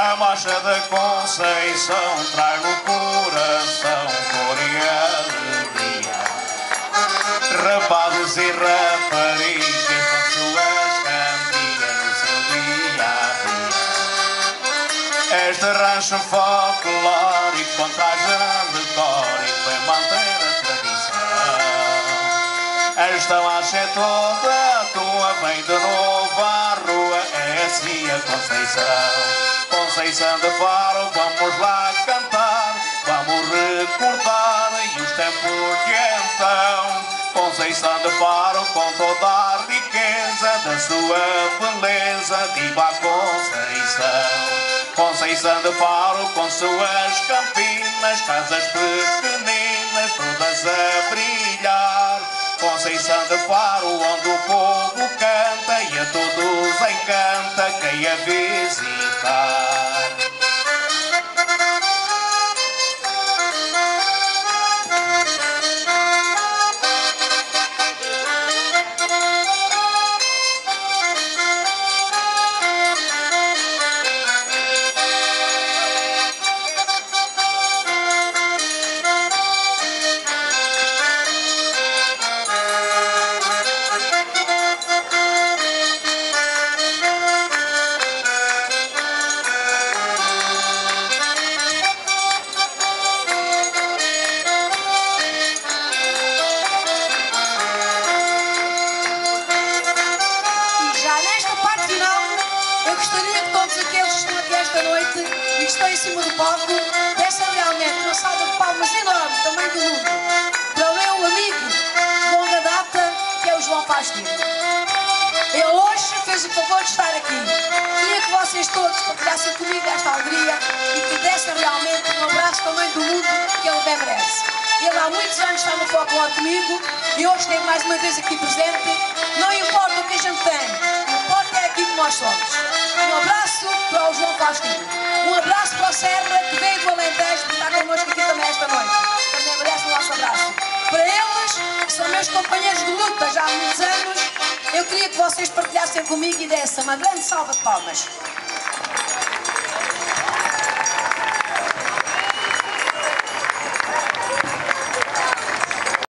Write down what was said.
A marcha da Conceição traz no coração cor e alegria. Rapazes e raparigas com suas cantigas no seu dia a dia. Este rancho folclórico com traje alegórico vem manter a tradição. Esta marcha é toda tua, vem de novo à rua, é assim a Conceição. Conceição de Faro, vamos lá cantar, vamos recordar e os tempos de então. Conceição de Faro, com toda a riqueza da sua beleza, viva a Conceição. Conceição de Faro, com suas campinas, casas pequeninas, todas a brilhar. Conceição de Faro, onde o povo canta e a todos encanta quem a visitar. Estão em cima do palco, dessa realmente uma salva de palmas enorme, tamanho do mundo, para o meu amigo de longa data, que é o João Faustino. Ele hoje fez o favor de estar aqui. Queria que vocês todos partilhassem comigo esta alegria e que dessem realmente um abraço tamanho do mundo que ele bem merece. Ele há muitos anos está no folclore comigo e hoje esteve mais uma vez aqui presente. Não importa o que a gente tem, o que importa é aquilo que nós somos. Um abraço para o João Faustino. Um abraço para o Serra, que veio do Alentejo, que está connosco aqui também esta noite. Também merece o nosso abraço. Para eles, que são meus companheiros de luta já há muitos anos, eu queria que vocês partilhassem comigo e dessem uma grande salva de palmas.